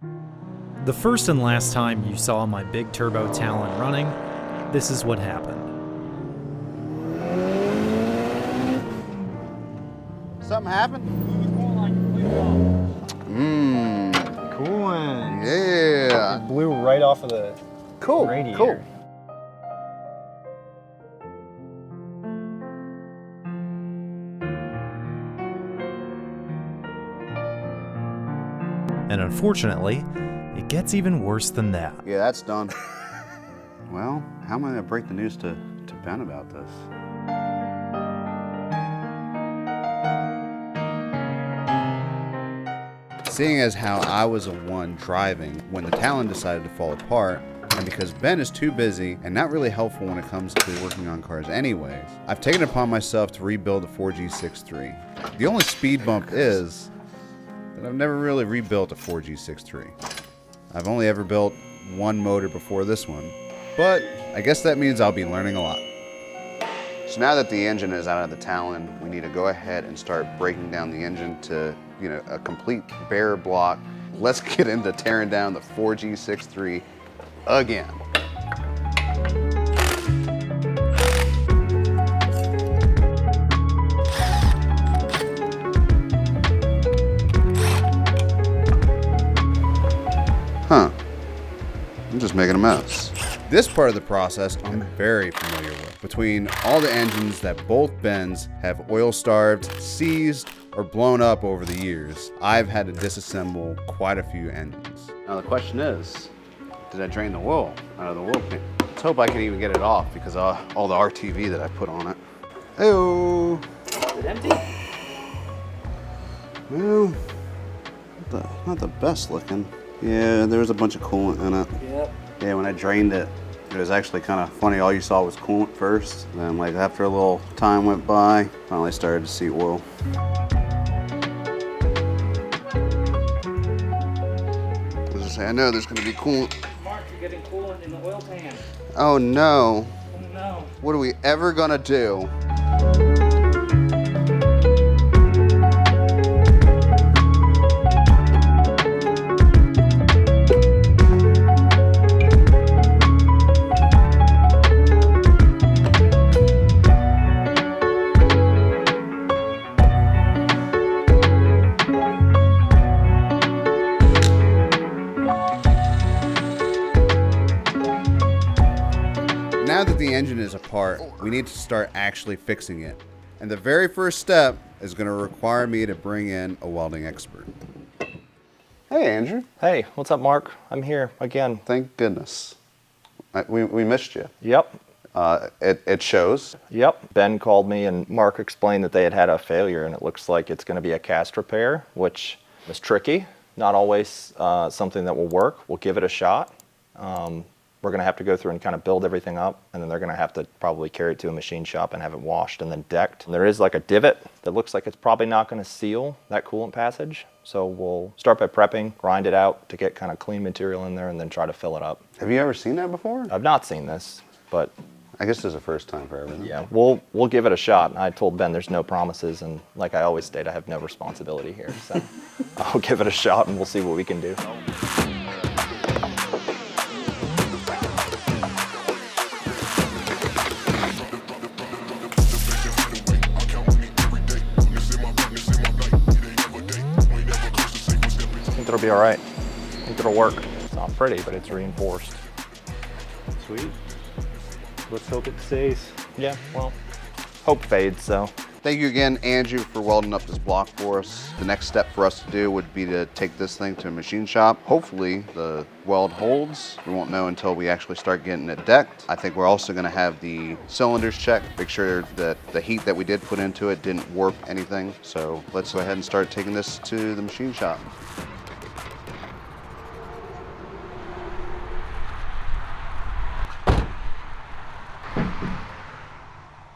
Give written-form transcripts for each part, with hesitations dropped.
The first and last time you saw my big turbo Talon running, this is what happened. Something happened? Cooling. Yeah. It blew right off of the radiator. Cool. And unfortunately, it gets even worse than that. Yeah, that's done. Well, how am I gonna break the news to Ben about this? Seeing as how I was the one driving when the Talon decided to fall apart, and because Ben is too busy and not really helpful when it comes to working on cars anyways, I've taken it upon myself to rebuild the 4G63. The only speed bump is that I've never really rebuilt a 4G63. I've only ever built one motor before this one, but I guess that means I'll be learning a lot. So now that the engine is out of the Talon, we need to go ahead and start breaking down the engine to, a complete bare block. Let's get into tearing down the 4G63 again. Huh. I'm just making a mess. This part of the process I'm very familiar with. Between all the engines that both Bens have oil starved, seized, or blown up over the years, I've had to disassemble quite a few engines. Now the question is, did I drain the oil out of the oil pan? Let's hope I can even get it off because of all the RTV that I put on it. Hey-oh. Is it empty? Well, not the best looking. Yeah, there was a bunch of coolant in it. Yep. Yeah, when I drained it, it was actually kind of funny. All you saw was coolant first. Then, like, after a little time went by, finally started to see oil. As I say, I know there's going to be coolant. Mark, you're getting coolant in the oil pan. Oh no. Oh no. What are we ever going to do? Now that the engine is apart, we need to start actually fixing it. And the very first step is going to require me to bring in a welding expert. Hey, Andrew. Hey, what's up, Mark? I'm here again. Thank goodness. We missed you. Yep. It shows. Yep. Ben called me and Mark explained that they had a failure and it looks like it's going to be a cast repair, which is tricky. Not always something that will work. We'll give it a shot. We're going to have to go through and kind of build everything up, and then they're going to have to probably carry it to a machine shop and have it washed and then decked. And there is like a divot that looks like it's probably not going to seal that coolant passage. So we'll start by prepping, grind it out to get kind of clean material in there, and then try to fill it up. Have you ever seen that before? I've not seen this, but I guess there's a first time for everything. yeah, we'll give it a shot. I told Ben there's no promises, and like I always state, I have no responsibility here. So I'll give it a shot, and we'll see what we can do. It'll be all right. I think it'll work. It's not pretty, but it's reinforced. Sweet. Let's hope it stays. Yeah, well, hope fades, so. Thank you again, Andrew, for welding up this block for us. The next step for us to do would be to take this thing to a machine shop. Hopefully the weld holds. We won't know until we actually start getting it decked. I think we're also gonna have the cylinders checked, make sure that the heat that we did put into it didn't warp anything. So let's go ahead and start taking this to the machine shop.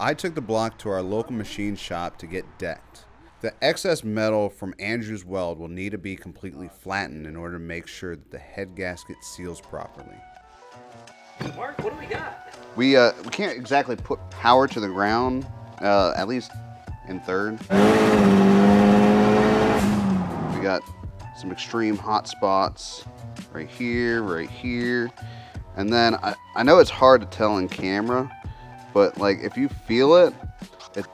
I took the block to our local machine shop to get decked. The excess metal from Andrew's weld will need to be completely flattened in order to make sure that the head gasket seals properly. Mark, what do we got? We can't exactly put power to the ground, at least in third. We got some extreme hot spots right here. And then I know it's hard to tell in camera, but like if you feel it,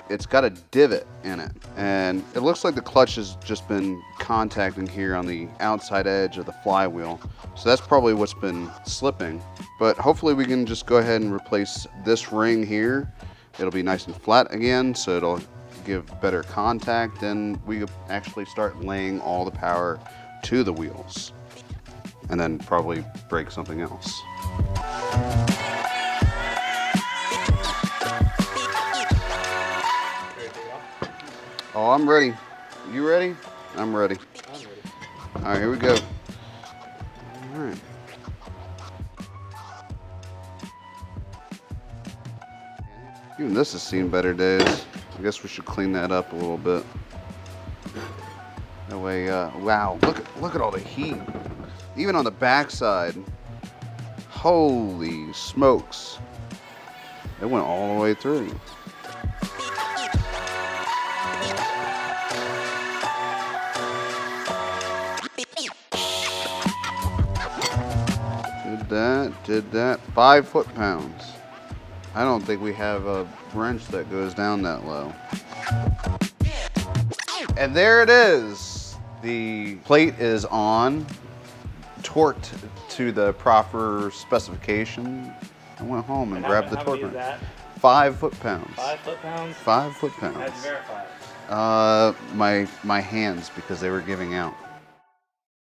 it's got a divot in it. And it looks like the clutch has just been contacting here on the outside edge of the flywheel. So that's probably what's been slipping. But hopefully we can just go ahead and replace this ring here. It'll be nice and flat again, so it'll give better contact, and we could actually start laying all the power to the wheels. And then probably break something else. Oh, I'm ready. You ready? I'm ready. I'm ready. All right, here we go. All right. Even this has seen better days. I guess we should clean that up a little bit. That way, wow, look at all the heat. Even on the backside. Holy smokes. It went all the way through. Did that. 5 foot-pounds. I don't think we have a wrench that goes down that low. And there it is. The plate is on, torqued to the proper specification. I went home and grabbed the torque wrench. 5 foot-pounds. 5 foot-pounds? 5 foot-pounds. How'd you verify it? My hands, because they were giving out.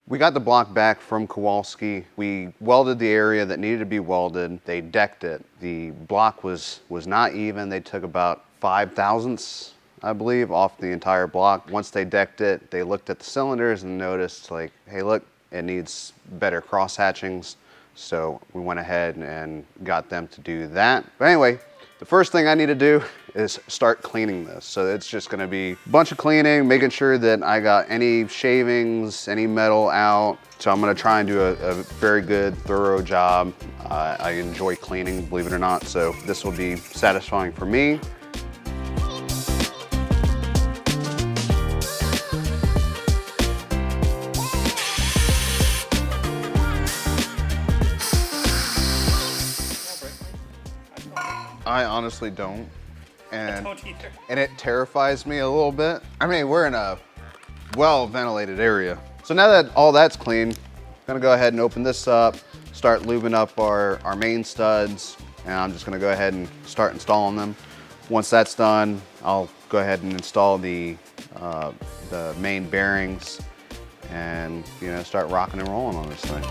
We got the block back from Kowalski. We welded the area that needed to be welded. They decked it. The block was not even. They took about 5 thousandths, I believe, off the entire block. Once they decked it, they looked at the cylinders and noticed, like, hey, look, it needs better cross hatchings. So we went ahead and got them to do that. But anyway, the first thing I need to do is start cleaning this. So it's just gonna be a bunch of cleaning, making sure that I got any shavings, any metal out. So I'm gonna try and do a very good, thorough job. I enjoy cleaning, believe it or not. So this will be satisfying for me. I honestly don't. And, Don't either. and it terrifies me a little bit. I mean, we're in a well-ventilated area. So now that all that's clean, I'm gonna go ahead and open this up, start lubing up our main studs, and I'm just gonna go ahead and start installing them. Once that's done, I'll go ahead and install the main bearings and start rocking and rolling on this thing.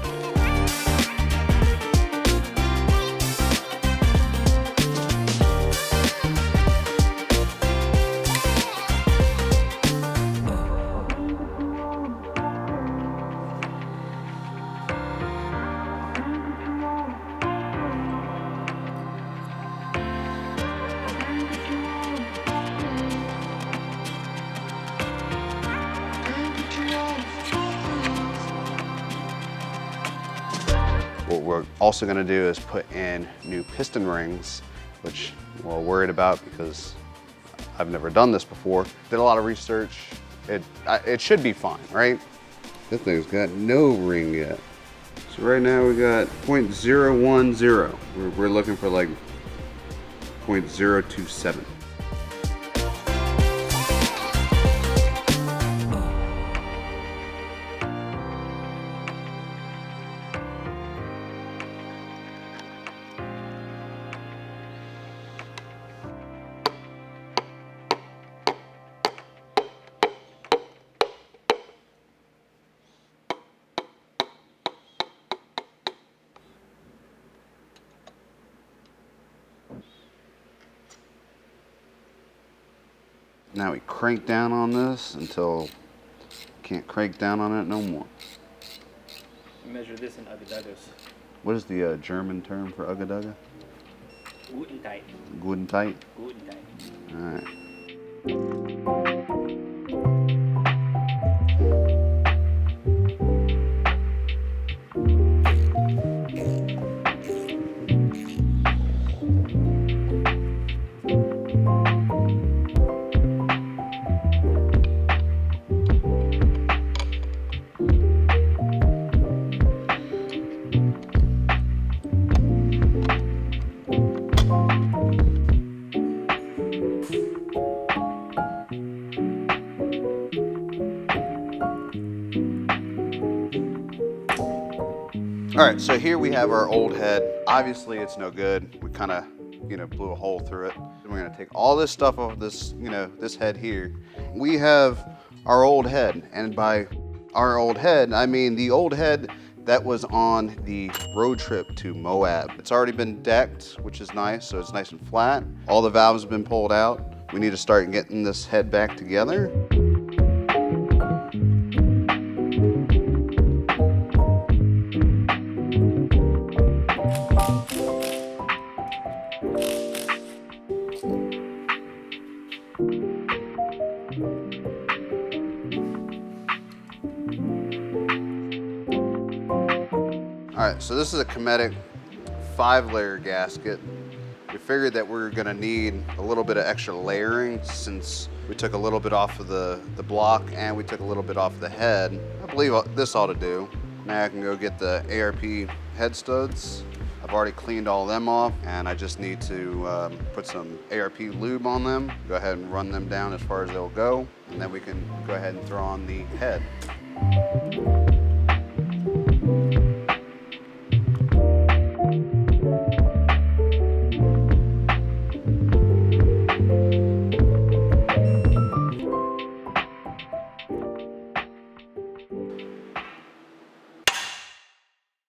What we're also going to do is put in new piston rings, which we're worried about because I've never done this before. Did a lot of research. It should be fine, right? This thing's got no ring yet. So right now we got 0.010. We're looking for like 0.027. Now we crank down on this until can't crank down on it no more. Measure this in Ugadagus. What is the German term for Ugadaga? Guten Tag. Good and tight? Guten Tag. All right. All right, so here we have our old head. Obviously it's no good. We kind of, blew a hole through it. And we're gonna take all this stuff off this, this head here. We have our old head, and by our old head, I mean the old head that was on the road trip to Moab. It's already been decked, which is nice, so it's nice and flat. All the valves have been pulled out. We need to start getting this head back together. All right, so this is a Cometic 5-layer gasket. We figured that we were gonna need a little bit of extra layering since we took a little bit off of the block and we took a little bit off the head. I believe this ought to do. Now I can go get the ARP head studs. I've already cleaned all of them off, and I just need to put some ARP lube on them. Go ahead and run them down as far as they'll go, and then we can go ahead and throw on the head.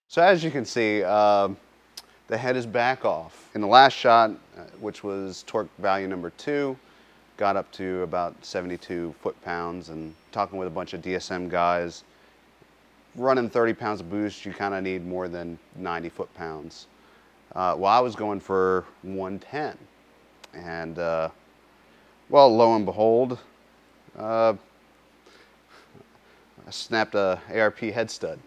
So as you can see, the head is back off. In the last shot, which was torque value number 2, got up to about 72 foot-pounds, and talking with a bunch of DSM guys, running 30 pounds of boost, you kind of need more than 90 foot-pounds. Well, I was going for 110, and well, lo and behold, I snapped a ARP head stud.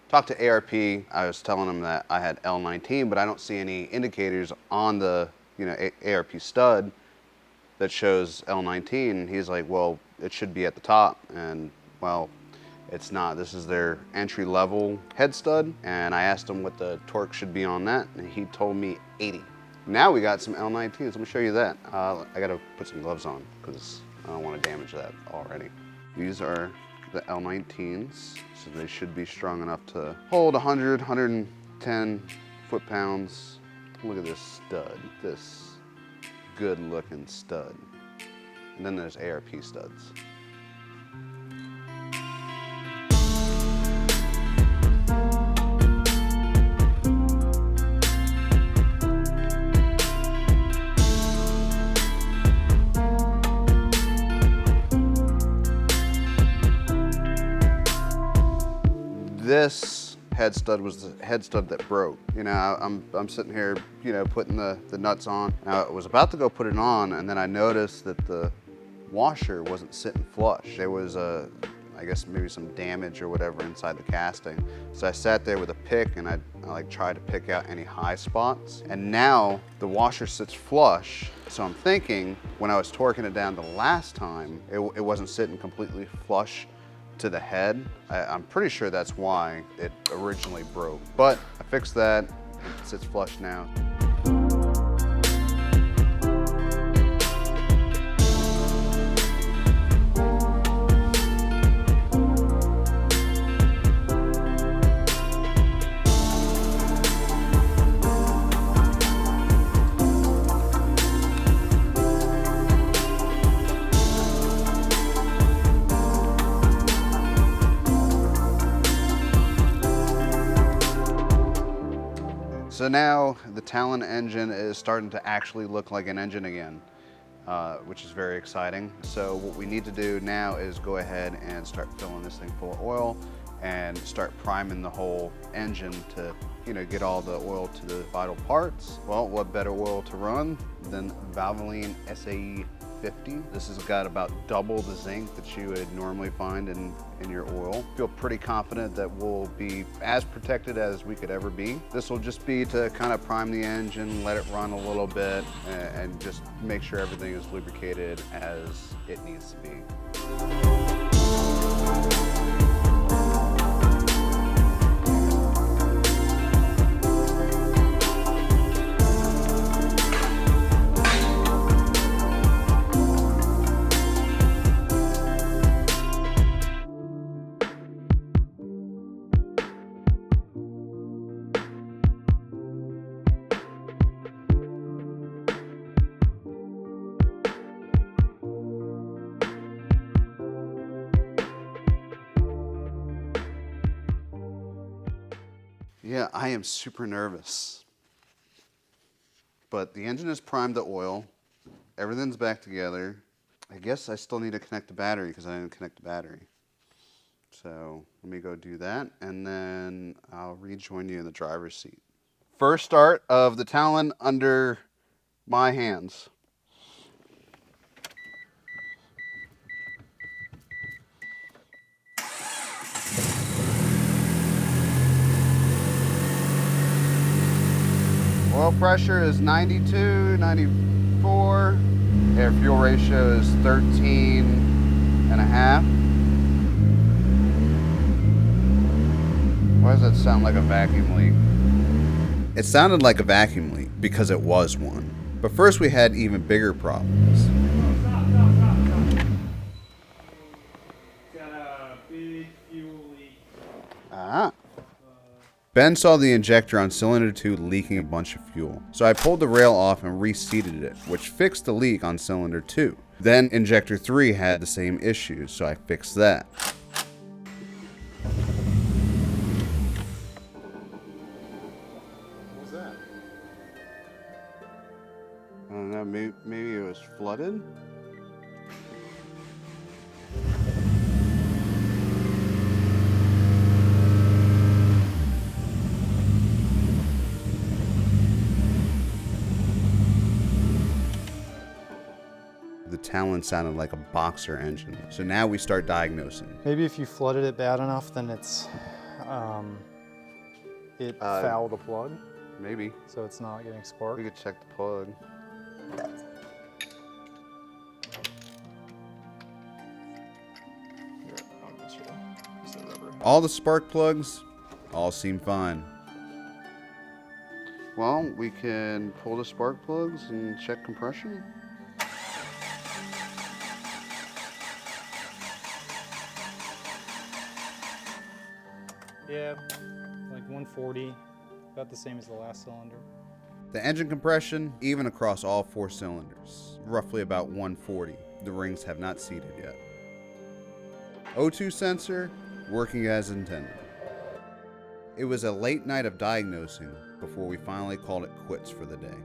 Talked to ARP, I was telling them that I had L19, but I don't see any indicators on the ARP stud that shows L19. And he's like, well, it should be at the top. And well, it's not. This is their entry level head stud. And I asked him what the torque should be on that, and he told me 80. Now we got some L19s. Let me show you that. I gotta put some gloves on because I don't want to damage that already. These are the L19s, so they should be strong enough to hold 100, 110 foot-pounds. Look at this stud, this good-looking stud. And then there's ARP studs. This head stud was the head stud that broke. I'm sitting here, putting the nuts on. Now, I was about to go put it on, and then I noticed that the washer wasn't sitting flush. There was I guess maybe some damage or whatever inside the casting. So I sat there with a pick, and I tried to pick out any high spots. And now the washer sits flush. So I'm thinking when I was torquing it down the last time, it wasn't sitting completely flush to the head. I'm pretty sure that's why it originally broke. But I fixed that, it sits flush now. So now the Talon engine is starting to actually look like an engine again, which is very exciting. So what we need to do now is go ahead and start filling this thing full of oil and start priming the whole engine to get all the oil to the vital parts. Well, what better oil to run than Valvoline SAE 50. This has got about double the zinc that you would normally find in your oil. Feel pretty confident that we'll be as protected as we could ever be. This will just be to kind of prime the engine, let it run a little bit, and just make sure everything is lubricated as it needs to be. Yeah, I am super nervous. But the engine is primed to oil. Everything's back together. I guess I still need to connect the battery because I didn't connect the battery. So let me go do that, and then I'll rejoin you in the driver's seat. First start of the Talon under my hands. Oil pressure is 92, 94. Air fuel ratio is 13 and a half. Why does that sound like a vacuum leak? It sounded like a vacuum leak because it was one. But first we had even bigger problems. Got a big fuel leak. Ah. Ben saw the injector on cylinder 2 leaking a bunch of fuel. So I pulled the rail off and reseated it, which fixed the leak on cylinder 2. Then injector 3 had the same issue, so I fixed that. What was that? I don't know, maybe it was flooded? The Talon sounded like a boxer engine. So now we start diagnosing. Maybe if you flooded it bad enough, then it fouled the plug, Maybe. so it's not getting spark. We could check the plug. All the spark plugs all seem fine. Well, we can pull the spark plugs and check compression. Yeah, like 140, about the same as the last cylinder. The engine compression, even across all 4 cylinders, roughly about 140. The rings have not seated yet. O2 sensor, working as intended. It was a late night of diagnosing before we finally called it quits for the day.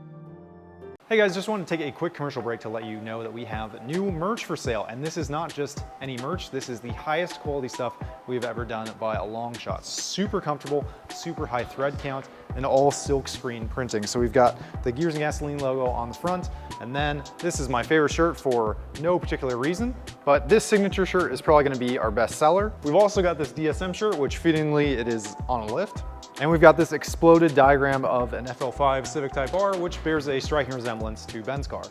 Hey guys, just wanted to take a quick commercial break to let you know that we have new merch for sale. And this is not just any merch, this is the highest quality stuff we've ever done by a long shot. Super comfortable, super high thread count, and all silk screen printing. So we've got the Gears and Gasoline logo on the front, and then this is my favorite shirt for no particular reason, but this signature shirt is probably gonna be our best seller. We've also got this DSM shirt, which fittingly it is on a lift. And we've got this exploded diagram of an FL5 Civic Type R, which bears a striking resemblance to Ben's car.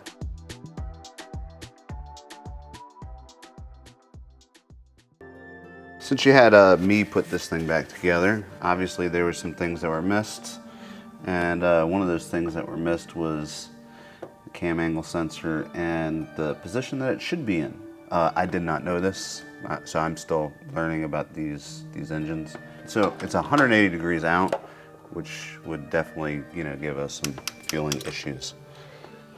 Since you had me put this thing back together, obviously there were some things that were missed. And one of those things that were missed was the cam angle sensor and the position that it should be in. I did not know this, so I'm still learning about these engines. So it's 180 degrees out, which would definitely, give us some fueling issues.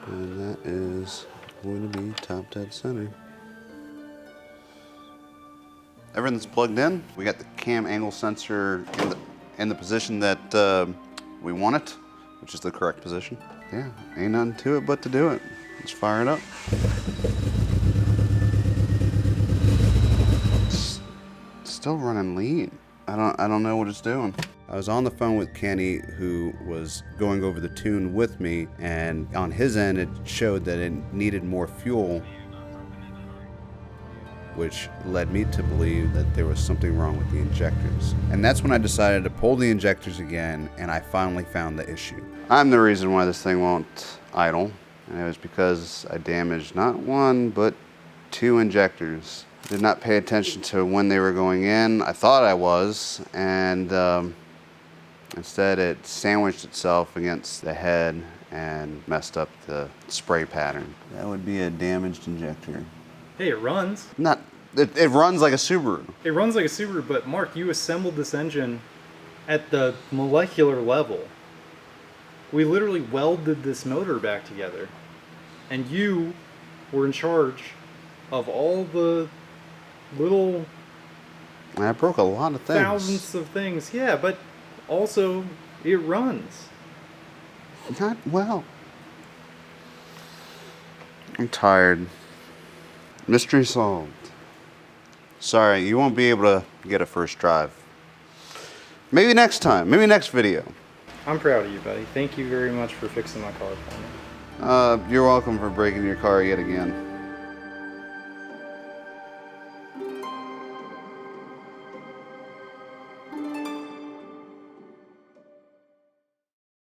And that is going to be top dead center. Everything's plugged in. We got the cam angle sensor in the position that we want it, which is the correct position. Yeah, ain't nothing to it but to do it. Let's fire it up. It's still running lean. I don't know what it's doing. I was on the phone with Kenny, who was going over the tune with me, and on his end it showed that it needed more fuel, which led me to believe that there was something wrong with the injectors. And that's when I decided to pull the injectors again, and I finally found the issue. I'm the reason why this thing won't idle, and it was because I damaged not 1, but 2 injectors. Did not pay attention to when they were going in. I thought I was, and instead it sandwiched itself against the head and messed up the spray pattern. That would be a damaged injector. Hey, it runs. It runs like a Subaru. It runs like a Subaru, but Mark, you assembled this engine at the molecular level. We literally welded this motor back together, and you were in charge of all the little I broke a lot of things. thousands of things. Yeah, but Also, it runs. Not well. I'm tired. Mystery solved. Sorry, you won't be able to get a first drive. Maybe next time. Maybe next video. I'm proud of you, buddy. Thank you very much for fixing my car for me. You're welcome for breaking your car yet again.